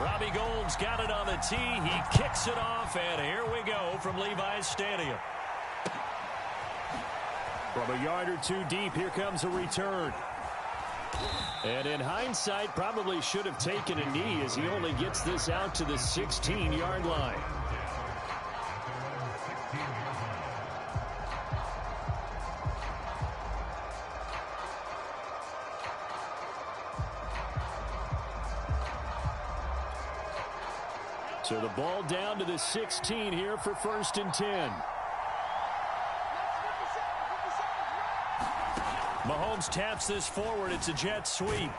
Robbie Gould's got it on the tee. He kicks it off, and here we go from Levi's Stadium. From a yard or two deep, here comes a return. And in hindsight, probably should have taken a knee as he only gets this out to the 16-yard line. So the ball down to the 16 here for 1st and 10. Mahomes taps this forward. It's a jet sweep.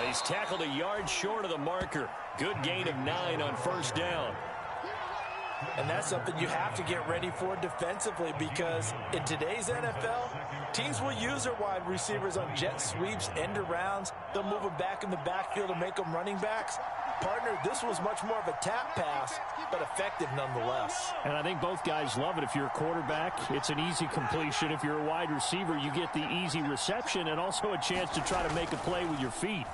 He's tackled a yard short of the marker. Good gain of 9 on 1st down. And that's something you have to get ready for defensively, because in today's NFL, teams will use their wide receivers on jet sweeps, end arounds. They'll move them back in the backfield to make them running backs. Partner, this was much more of a tap pass, but effective nonetheless. And I think both guys love it. If you're a quarterback, it's an easy completion. If you're a wide receiver, you get the easy reception and also a chance to try to make a play with your feet.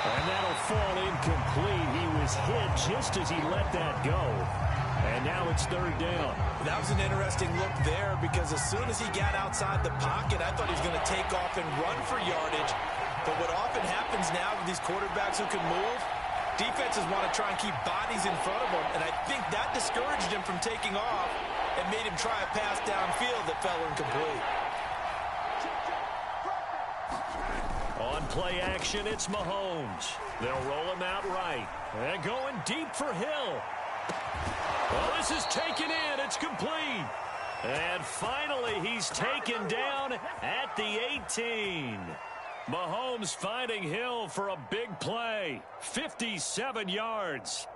And that'll fall incomplete. He was hit just as he let that go. And now it's 3rd down. That was an interesting look there, because as soon as he got outside the pocket, I thought he was going to take off and run for yardage. But what often happens now with these quarterbacks who can move, defenses want to try and keep bodies in front of them. And I think that discouraged him from taking off and made him try a pass downfield that fell incomplete. On play action, it's Mahomes. They'll roll him out right. And going deep for Hill. Well, this is taken in. It's complete. And finally, he's taken down at the 18. Mahomes finding Hill for a big play. 57 yards.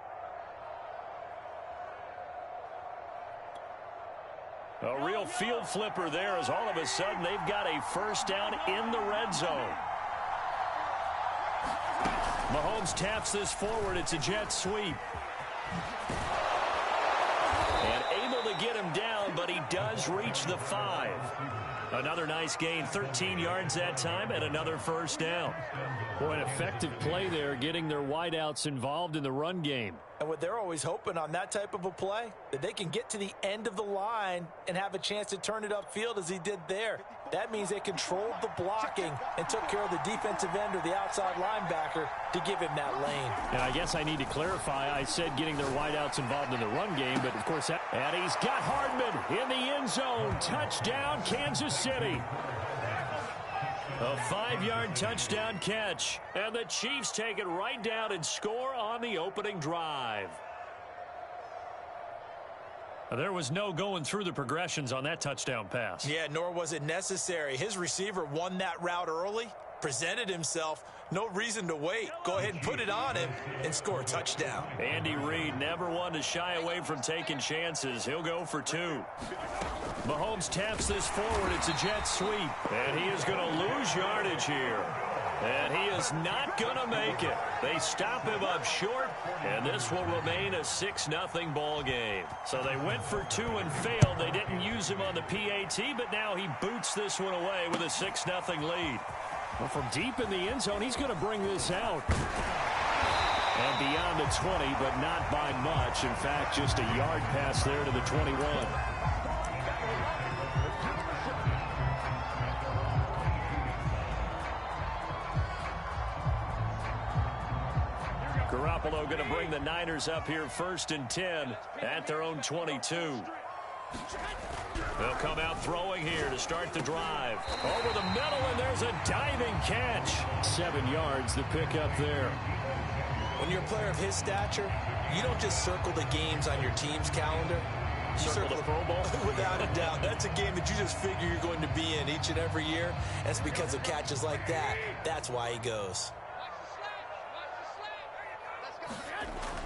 A real field flipper there, as all of a sudden they've got a 1st down in the red zone. Mahomes taps this forward. It's a jet sweep. And able to get him down, but he does reach the 5. Another nice gain, 13 yards that time, and another 1st down. Boy, an effective play there, getting their wideouts involved in the run game. And what they're always hoping on that type of a play, that they can get to the end of the line and have a chance to turn it upfield as he did there. That means they controlled the blocking and took care of the defensive end or the outside linebacker to give him that lane. And I guess I need to clarify, I said getting their wideouts involved in the run game, but of course, and he's got Hardman in the end zone. Touchdown, Kansas City. A 5-yard touchdown catch. And the Chiefs take it right down and score on the opening drive. There was no going through the progressions on that touchdown pass. Yeah, nor was it necessary. His receiver won that route early, presented himself. No reason to wait. Go ahead and put it on him and score a touchdown. Andy Reid never one to shy away from taking chances. He'll go for 2. Mahomes taps this forward. It's a jet sweep. And he is going to lose yardage here. And he is not going to make it. They stop him up short, and this will remain a 6-0 ball game. So they went for 2 and failed. They didn't use him on the PAT, but now he boots this one away with a 6-0 lead. Well, from deep in the end zone, he's going to bring this out. And beyond the 20, but not by much. In fact, just a yard pass there to the 21. Garoppolo going to bring the Niners up here 1st and 10 at their own 22. They'll come out throwing here to start the drive. Over the middle, and there's a diving catch. 7 yards, the pickup there. When you're a player of his stature, you don't just circle the games on your team's calendar. You circle the Pro Bowl? Without a doubt. That's a game that you just figure you're going to be in each and every year. And it's because of catches like that. That's why he goes.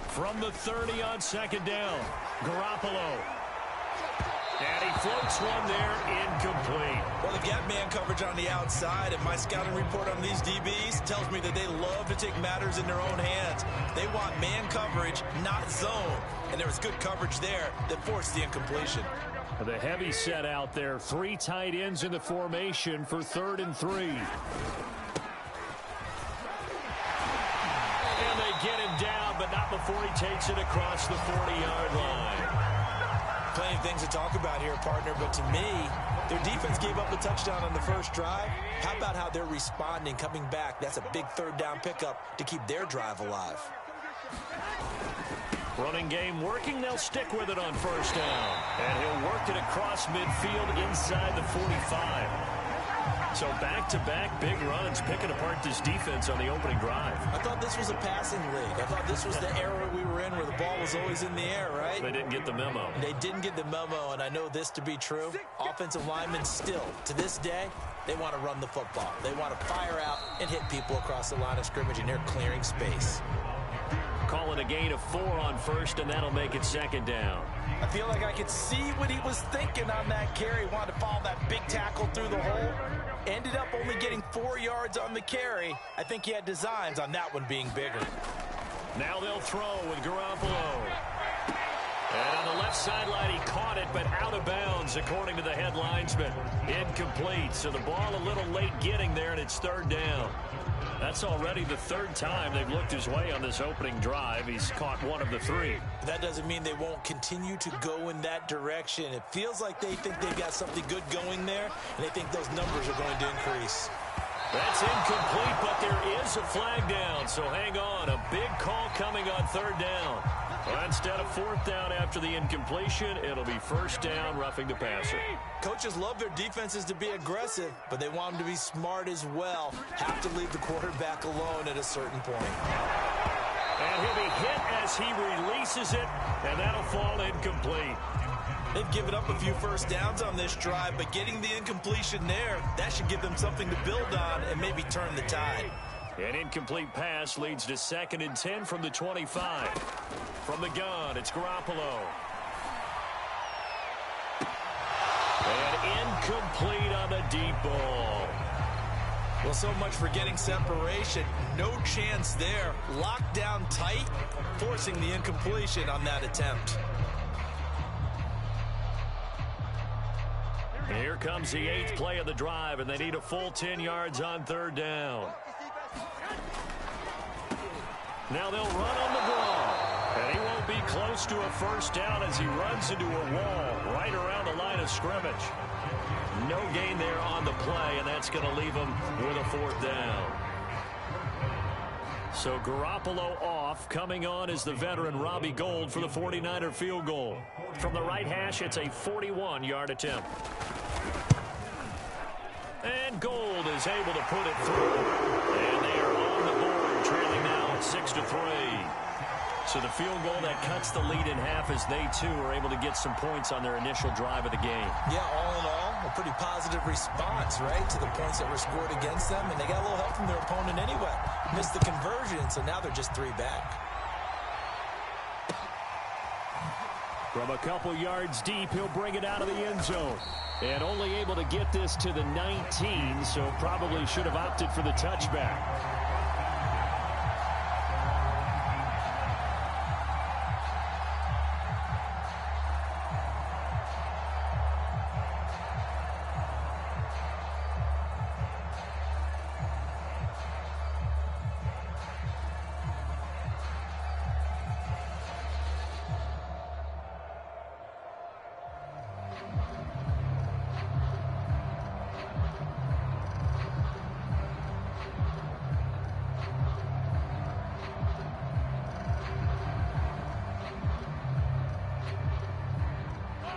From the 30 on 2nd down, Garoppolo. And he floats one there, incomplete. Well, they've got man coverage on the outside, and my scouting report on these DBs tells me that they love to take matters in their own hands. They want man coverage, not zone. And there was good coverage there that forced the incompletion. The heavy set out there. 3 tight ends in the formation for 3rd and 3. And they get him down, but not before he takes it across the 40-yard line. Plenty of things to talk about here, partner, but to me, their defense gave up a touchdown on the first drive. How about how they're responding, coming back? That's a big 3rd down pickup to keep their drive alive. Running game working. They'll stick with it on 1st down. And he'll work it across midfield inside the 45. So back-to-back big runs, picking apart this defense on the opening drive. I thought this was a passing league. I thought this was the era we were in where the ball was always in the air, right? They didn't get the memo. They didn't get the memo, and I know this to be true. Offensive linemen still, to this day, they want to run the football. They want to fire out and hit people across the line of scrimmage, and they're clearing space. Calling a gain of 4 on 1st, and that'll make it 2nd down. I feel like I could see what he was thinking on that carry. Wanted to follow that big tackle through the hole. Ended up only getting 4 yards on the carry. I think he had designs on that one being bigger. Now they'll throw with Garoppolo. And on the left sideline, he caught it, but out of bounds, according to the head linesman. Incomplete, so the ball a little late getting there, and it's 3rd down. That's already the 3rd time they've looked his way on this opening drive. He's caught 1 of the 3. That doesn't mean they won't continue to go in that direction. It feels like they think they've got something good going there, and they think those numbers are going to increase. That's incomplete, but there is a flag down, so hang on. A big call coming on 3rd down. Well, instead of 4th down after the incompletion, it'll be 1st down, roughing the passer. Coaches love their defenses to be aggressive, but they want them to be smart as well. Have to leave the quarterback alone at a certain point. And he'll be hit as he releases it, and that'll fall incomplete. They've given up a few 1st downs on this drive, but getting the incompletion there, that should give them something to build on and maybe turn the tide. An incomplete pass leads to 2nd and 10 from the 25. From the gun, it's Garoppolo. And incomplete on the deep ball. Well, so much for getting separation. No chance there. Locked down tight, forcing the incompletion on that attempt. Here comes the 8th play of the drive, and they need a full 10 yards on 3rd down. Now they'll run on the ball. And he won't be close to a 1st down as he runs into a wall right around the line of scrimmage. No gain there on the play, and that's going to leave him with a 4th down. So Garoppolo off. Coming on is the veteran Robbie Gould for the 49er field goal. From the right hash, it's a 41-yard attempt. And Gould is able to put it through. And they are on the board, trailing now at 6-3. So the field goal that cuts the lead in half as they, too, are able to get some points on their initial drive of the game. Yeah, all in all, a pretty positive response, right, to the points that were scored against them. And they got a little help from their opponent anyway. Missed the conversion, so now they're just 3 back. From a couple yards deep, he'll bring it out of the end zone. And only able to get this to the 19, so probably should have opted for the touchback.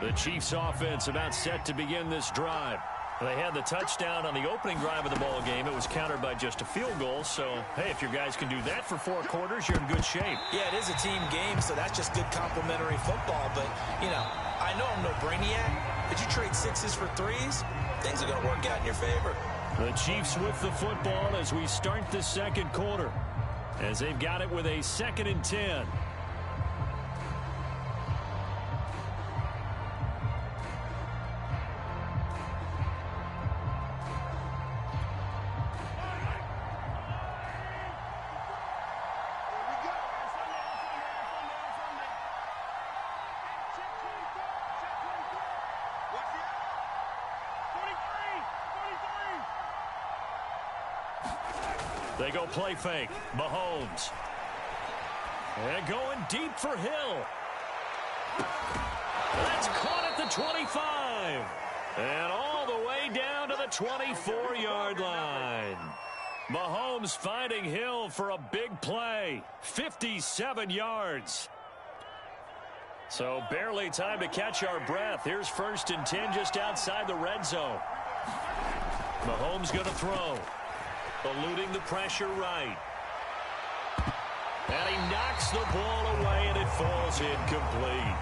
The Chiefs offense about set to begin this drive. They had the touchdown on the opening drive of the ball game. It was countered by just a field goal. So, hey, if your guys can do that for 4 quarters, you're in good shape. Yeah, it is a team game, so that's just good complimentary football. But, you know, I know I'm no brainiac, but you trade 6s for 3s, things are going to work out in your favor. The Chiefs with the football as we start the 2nd quarter, as they've got it with a 2nd and 10. They go play fake. Mahomes. And going deep for Hill. That's caught at the 25. And all the way down to the 24-yard line. Mahomes finding Hill for a big play. 57 yards. So barely time to catch our breath. Here's 1st and 10 just outside the red zone. Mahomes going to throw. Eluding the pressure right. And he knocks the ball away, and it falls incomplete.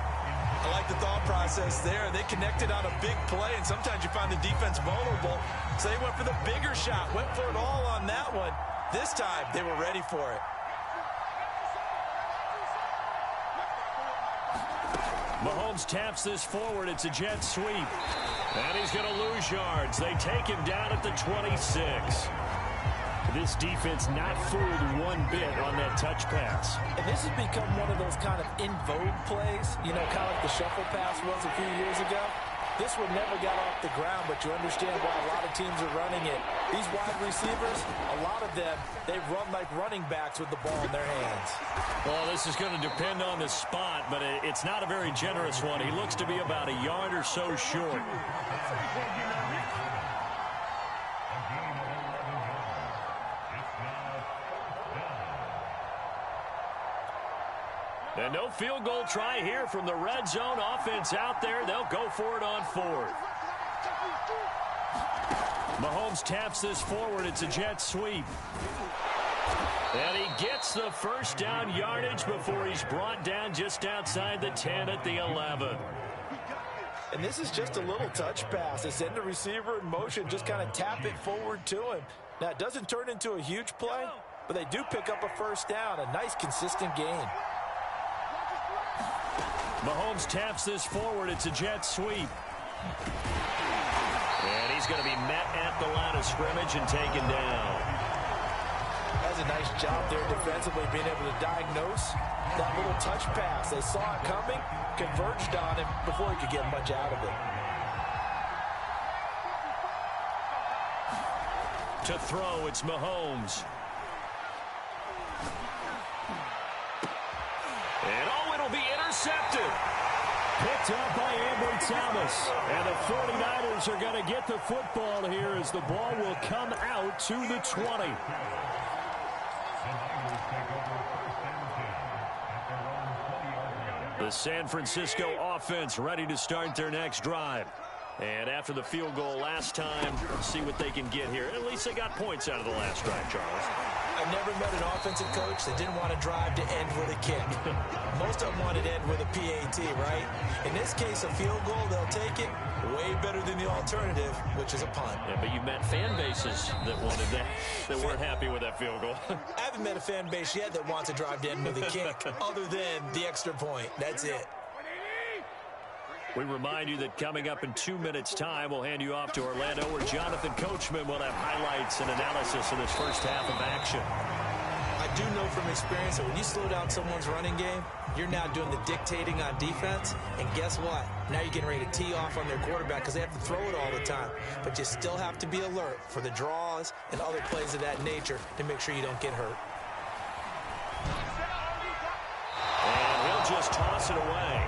I like the thought process there. They connected on a big play, and sometimes you find the defense vulnerable. So they went for the bigger shot, went for it all on that one. This time, they were ready for it. Mahomes taps this forward. It's a jet sweep. And he's going to lose yards. They take him down at the 26. This defense not fooled one bit on that touch pass. And this has become one of those kind of in vogue plays, you know, kind of like the shuffle pass was a few years ago. This one never got off the ground, but you understand why a lot of teams are running it. These wide receivers, a lot of them, they run like running backs with the ball in their hands. Well, this is going to depend on the spot, but it's not a very generous one. He looks to be about a yard or so short. And no field goal try here from the red zone. Offense out there. They'll go for it on 4th. Mahomes taps this forward. It's a jet sweep. And he gets the first down yardage before he's brought down just outside the 10 at the 11. And this is just a little touch pass. They send the receiver in motion, just kind of tap it forward to him. Now, it doesn't turn into a huge play, but they do pick up a first down. A nice, consistent gain. Mahomes taps this forward. It's a jet sweep. And he's going to be met at the line of scrimmage and taken down. That's a nice job there defensively, being able to diagnose that little touch pass. They saw it coming, converged on him before he could get much out of it. To throw, it's Mahomes. And it'll be intercepted. Picked up by Ambry Thomas. And the 49ers are going to get the football here as the ball will come out to the 20. The San Francisco offense ready to start their next drive. And after the field goal last time, let's see what they can get here. At least they got points out of the last drive, Charles. I've never met an offensive coach that didn't want to drive to end with a kick. Most of them wanted to end with a PAT, right? In this case, a field goal, they'll take it. Way better than the alternative, which is a punt. Yeah, but you met fan bases that wanted that, that weren't happy with that field goal. I haven't met a fan base yet that wants to drive to end with a kick, other than the extra point. That's it. We remind you that coming up in 2 minutes' time, we'll hand you off to Orlando, where Jonathan Coachman will have highlights and analysis of this first half of action. I do know from experience that when you slow down someone's running game, you're now doing the dictating on defense. And guess what? Now you're getting ready to tee off on their quarterback because they have to throw it all the time. But you still have to be alert for the draws and other plays of that nature to make sure you don't get hurt. And he'll just toss it away.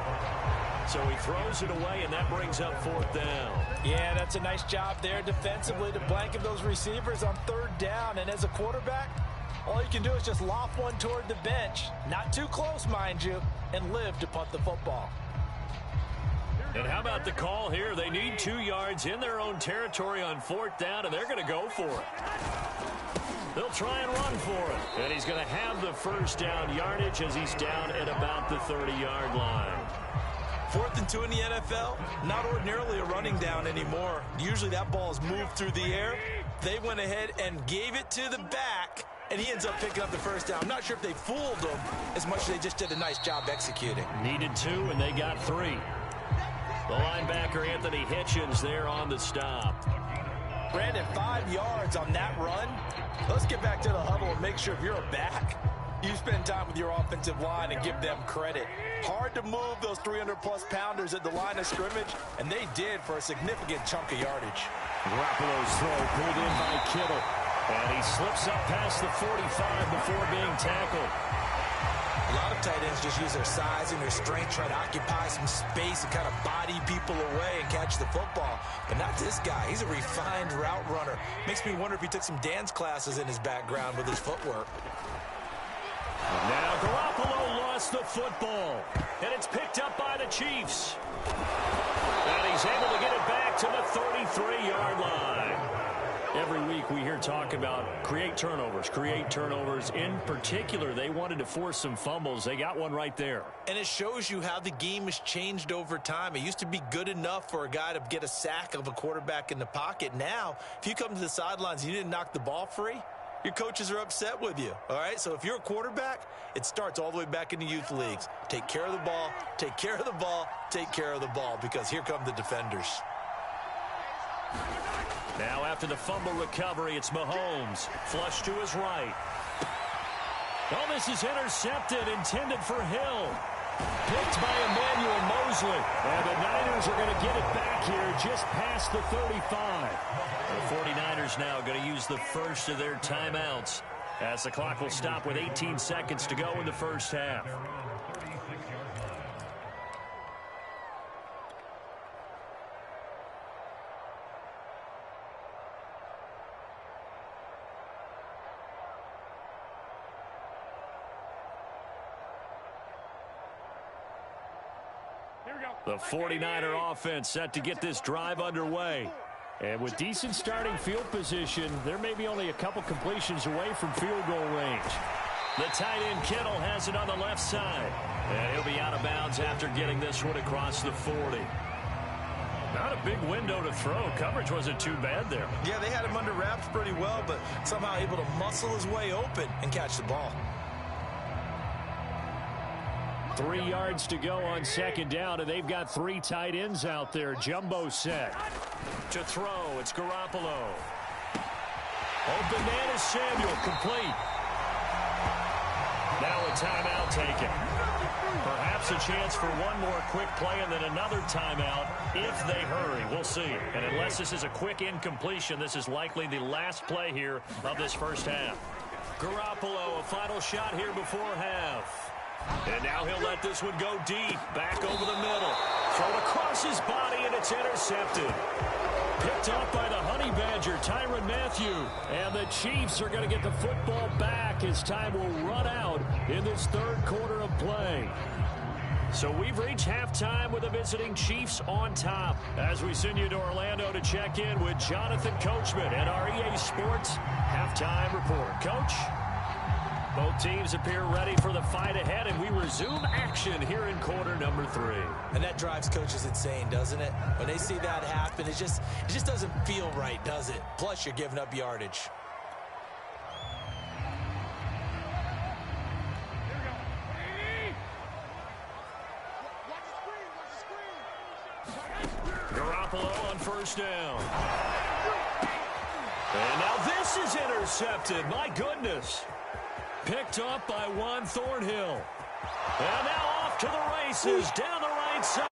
So he throws it away, and that brings up 4th down. Yeah, that's a nice job there defensively to blanket those receivers on 3rd down. And as a quarterback, all you can do is just loft one toward the bench. Not too close, mind you, and live to punt the football. And how about the call here? They need 2 yards in their own territory on 4th down, and they're going to go for it. They'll try and run for it. And he's going to have the first down yardage as he's down at about the 30-yard line. 4th and 2 in the NFL, not ordinarily a running down anymore. Usually that ball is moved through the air. They went ahead and gave it to the back, and he ends up picking up the first down. I'm not sure if they fooled him as much as they just did a nice job executing. Needed 2, and they got 3. The linebacker, Anthony Hitchens, there on the stop. Brandon, 5 yards on that run. Let's get back to the huddle and make sure if you're a back, you spend time with your offensive line and give them credit. Hard to move those 300-plus pounders at the line of scrimmage, and they did for a significant chunk of yardage. Garoppolo's throw pulled in by Kittle. And he slips up past the 45 before being tackled. A lot of tight ends just use their size and their strength, try to occupy some space and kind of body people away and catch the football. But not this guy. He's a refined route runner. Makes me wonder if he took some dance classes in his background with his footwork. Now Garoppolo lost the football, and it's picked up by the Chiefs. And he's able to get it back to the 33-yard line. Every week we hear talk about create turnovers. In particular, they wanted to force some fumbles. They got one right there. And it shows you how the game has changed over time. It used to be good enough for a guy to get a sack of a quarterback in the pocket. Now, if you come to the sidelines and you didn't knock the ball free, your coaches are upset with you, all right? So if you're a quarterback, it starts all the way back in the youth leagues. Take care of the ball, take care of the ball, take care of the ball, because here come the defenders. Now after the fumble recovery, it's Mahomes. Flush to his right. Oh, this is intercepted, intended for Hill. Picked by Emmanuel Mosley. And the Niners are going to get it back here just past the 35. The 49ers now going to use the first of their timeouts as the clock will stop with 18 seconds to go in the first half. The 49er offense set to get this drive underway. And with decent starting field position, there may be only a couple completions away from field goal range. The tight end Kittle has it on the left side. And he'll be out of bounds after getting this one across the 40. Not a big window to throw. Coverage wasn't too bad there. Yeah, they had him under wraps pretty well, but somehow able to muscle his way open and catch the ball. 3 yards to go on second down, and they've got 3 tight ends out there. Jumbo set. To throw, it's Garoppolo. Open man is Samuel, complete. Now a timeout taken. Perhaps a chance for one more quick play and then another timeout if they hurry. We'll see. And unless this is a quick incompletion, this is likely the last play here of this first half. Garoppolo, a final shot here before half. And now he'll let this one go deep. Back over the middle. Thrown across his body, and it's intercepted. Picked up by the Honey Badger, Tyrann Mathieu. And the Chiefs are going to get the football back as time will run out in this third quarter of play. So we've reached halftime with the visiting Chiefs on top. As we send you to Orlando to check in with Jonathan Coachman and our EA Sports halftime report. Coach? Both teams appear ready for the fight ahead, and we resume action here in quarter number 3. And that drives coaches insane, doesn't it? When they see that happen, it just doesn't feel right, does it? Plus, you're giving up yardage. Garoppolo on first down. And now this is intercepted. My goodness. Picked up by Juan Thornhill. And now off to the races down the right side.